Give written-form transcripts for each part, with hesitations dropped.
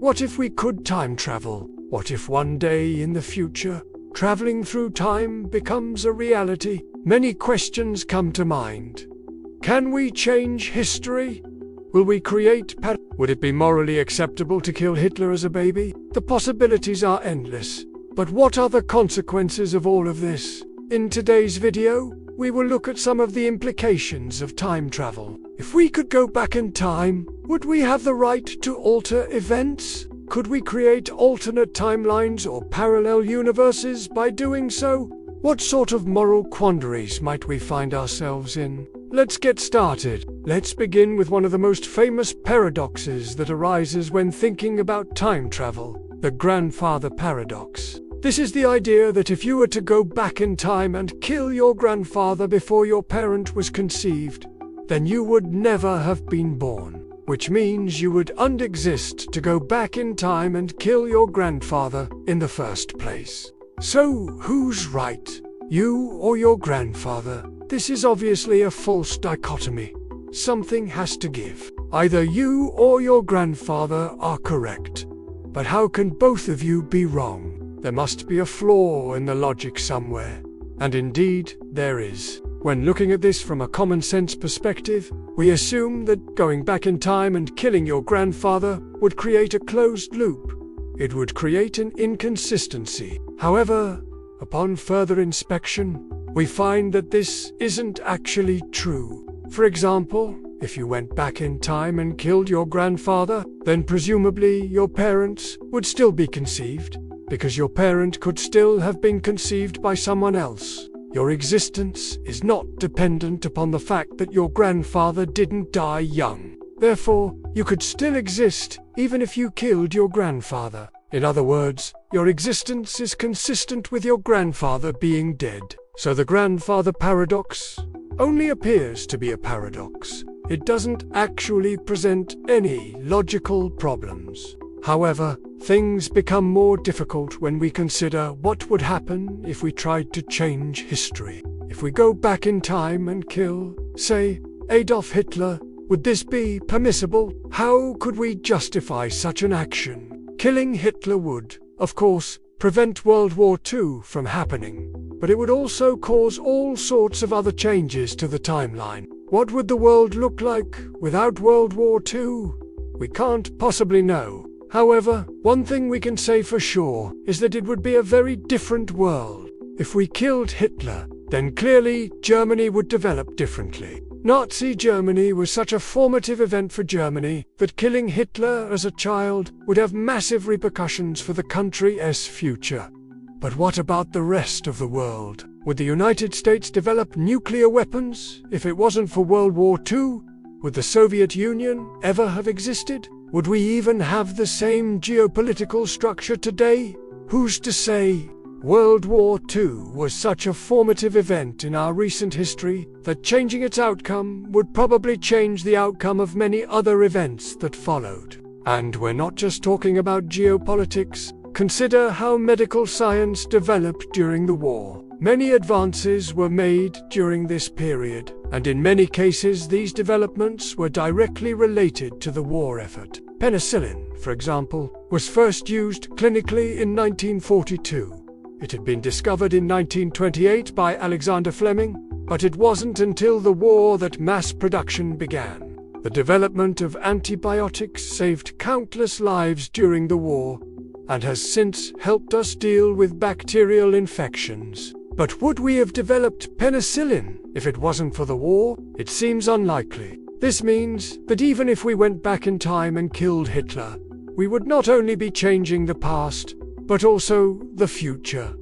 What if we could time travel? What if one day in the future, traveling through time becomes a reality? Many questions come to mind. Can we change history? Will we create Would it be morally acceptable to kill Hitler as a baby? The possibilities are endless. But what are the consequences of all of this? In today's video, we will look at some of the implications of time travel. If we could go back in time, would we have the right to alter events? Could we create alternate timelines or parallel universes by doing so? What sort of moral quandaries might we find ourselves in? Let's get started. Let's begin with one of the most famous paradoxes that arises when thinking about time travel, the grandfather paradox. This is the idea that if you were to go back in time and kill your grandfather before your parent was conceived, then you would never have been born, which means you would unexist to go back in time and kill your grandfather in the first place. So, who's right? You or your grandfather? This is obviously a false dichotomy. Something has to give. Either you or your grandfather are correct. But how can both of you be wrong? There must be a flaw in the logic somewhere. And indeed, there is. When looking at this from a common sense perspective, we assume that going back in time and killing your grandfather would create a closed loop. It would create an inconsistency. However, upon further inspection, we find that this isn't actually true. For example, if you went back in time and killed your grandfather, then presumably your parents would still be conceived, because your parent could still have been conceived by someone else. Your existence is not dependent upon the fact that your grandfather didn't die young. Therefore, you could still exist even if you killed your grandfather. In other words, your existence is consistent with your grandfather being dead. So the grandfather paradox only appears to be a paradox. It doesn't actually present any logical problems. However, things become more difficult when we consider what would happen if we tried to change history. If we go back in time and kill, say, Adolf Hitler, would this be permissible? How could we justify such an action? Killing Hitler would, of course, prevent World War II from happening, but it would also cause all sorts of other changes to the timeline. What would the world look like without World War II? We can't possibly know. However, one thing we can say for sure is that it would be a very different world. If we killed Hitler, then clearly Germany would develop differently. Nazi Germany was such a formative event for Germany that killing Hitler as a child would have massive repercussions for the country's future. But what about the rest of the world? Would the United States develop nuclear weapons if it wasn't for World War II? Would the Soviet Union ever have existed? Would we even have the same geopolitical structure today? Who's to say? World War II was such a formative event in our recent history that changing its outcome would probably change the outcome of many other events that followed. And we're not just talking about geopolitics. Consider how medical science developed during the war. Many advances were made during this period, and in many cases these developments were directly related to the war effort. Penicillin, for example, was first used clinically in 1942. It had been discovered in 1928 by Alexander Fleming, but it wasn't until the war that mass production began. The development of antibiotics saved countless lives during the war, and has since helped us deal with bacterial infections. But would we have developed penicillin if it wasn't for the war? It seems unlikely. This means that even if we went back in time and killed Hitler, we would not only be changing the past, but also the future.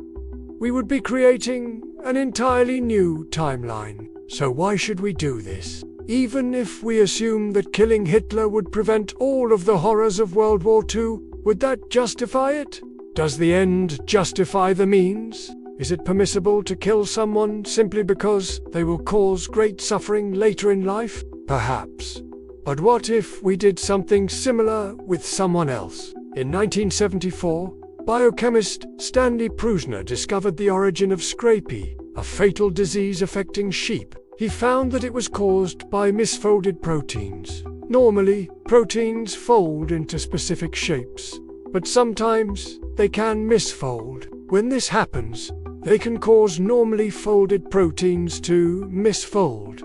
We would be creating an entirely new timeline. So why should we do this? Even if we assume that killing Hitler would prevent all of the horrors of World War II, would that justify it? Does the end justify the means? Is it permissible to kill someone simply because they will cause great suffering later in life? Perhaps. But what if we did something similar with someone else? In 1974, biochemist Stanley Prusiner discovered the origin of scrapie, a fatal disease affecting sheep. He found that it was caused by misfolded proteins. Normally, proteins fold into specific shapes, but sometimes they can misfold. When this happens, they can cause normally folded proteins to misfold,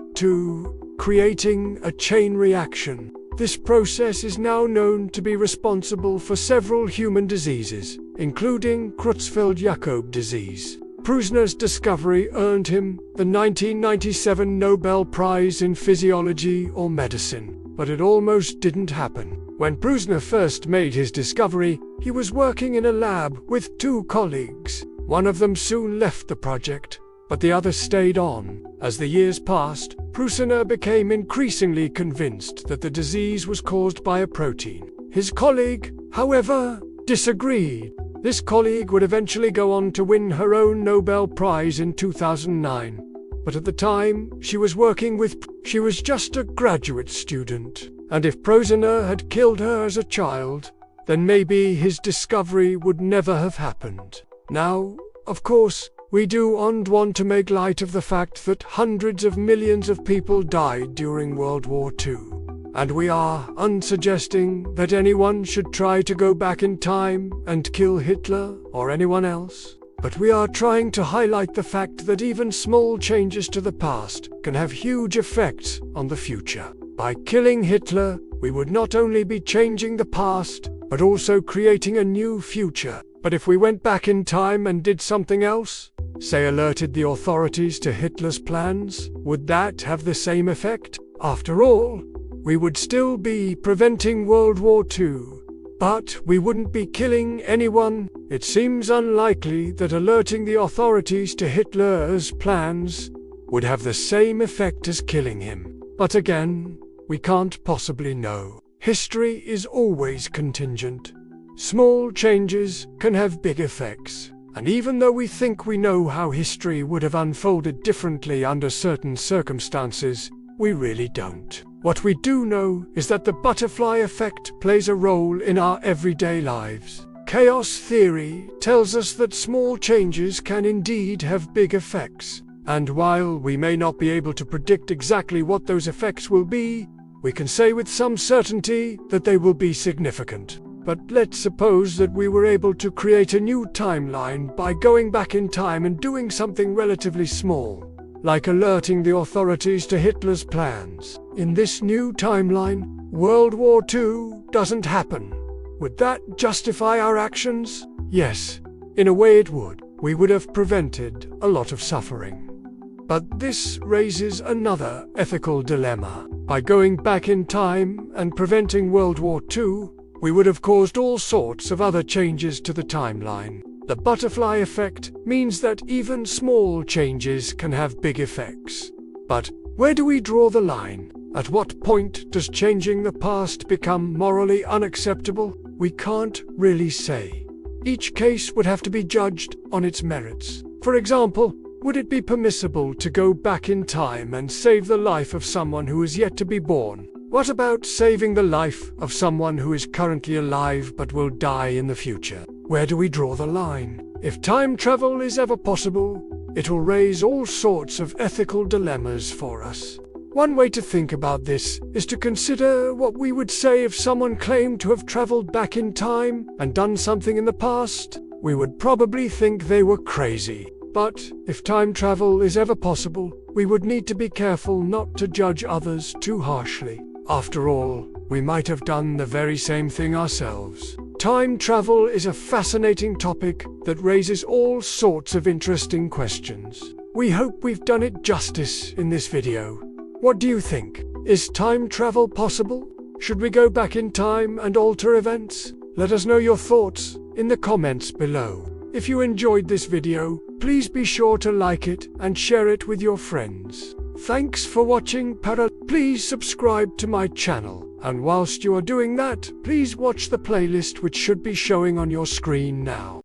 creating a chain reaction. This process is now known to be responsible for several human diseases, including Creutzfeldt-Jakob disease. Prusner's discovery earned him the 1997 Nobel Prize in Physiology or Medicine, but it almost didn't happen. When Prusner first made his discovery, he was working in a lab with two colleagues. One of them soon left the project, but the other stayed on. As the years passed, Prusner became increasingly convinced that the disease was caused by a protein. His colleague, however, disagreed. This colleague would eventually go on to win her own Nobel Prize in 2009. But at the time she was just a graduate student. And if Prusner had killed her as a child, then maybe his discovery would never have happened. Now, of course, we don't want to make light of the fact that hundreds of millions of people died during World War II. And we are unsuggesting that anyone should try to go back in time and kill Hitler or anyone else. But we are trying to highlight the fact that even small changes to the past can have huge effects on the future. By killing Hitler, we would not only be changing the past, but also creating a new future. But if we went back in time and did something else, say alerted the authorities to Hitler's plans, would that have the same effect? After all, we would still be preventing World War II, but we wouldn't be killing anyone. It seems unlikely that alerting the authorities to Hitler's plans would have the same effect as killing him. But again, we can't possibly know. History is always contingent. Small changes can have big effects. And even though we think we know how history would have unfolded differently under certain circumstances, we really don't. What we do know is that the butterfly effect plays a role in our everyday lives. Chaos theory tells us that small changes can indeed have big effects. And while we may not be able to predict exactly what those effects will be, we can say with some certainty that they will be significant. But let's suppose that we were able to create a new timeline by going back in time and doing something relatively small, like alerting the authorities to Hitler's plans. In this new timeline, World War II doesn't happen. Would that justify our actions? Yes, in a way it would. We would have prevented a lot of suffering. But this raises another ethical dilemma. By going back in time and preventing World War II, we would have caused all sorts of other changes to the timeline. The butterfly effect means that even small changes can have big effects. But where do we draw the line? At what point does changing the past become morally unacceptable? We can't really say. Each case would have to be judged on its merits. For example, would it be permissible to go back in time and save the life of someone who is yet to be born? What about saving the life of someone who is currently alive but will die in the future? Where do we draw the line? If time travel is ever possible, it will raise all sorts of ethical dilemmas for us. One way to think about this is to consider what we would say if someone claimed to have traveled back in time and done something in the past. We would probably think they were crazy. But if time travel is ever possible, we would need to be careful not to judge others too harshly. After all, we might have done the very same thing ourselves. Time travel is a fascinating topic that raises all sorts of interesting questions. We hope we've done it justice in this video. What do you think? Is time travel possible? Should we go back in time and alter events? Let us know your thoughts in the comments below. If you enjoyed this video, please be sure to like it and share it with your friends. Thanks for watching. Please subscribe to my channel, and whilst you are doing that, please watch the playlist which should be showing on your screen now.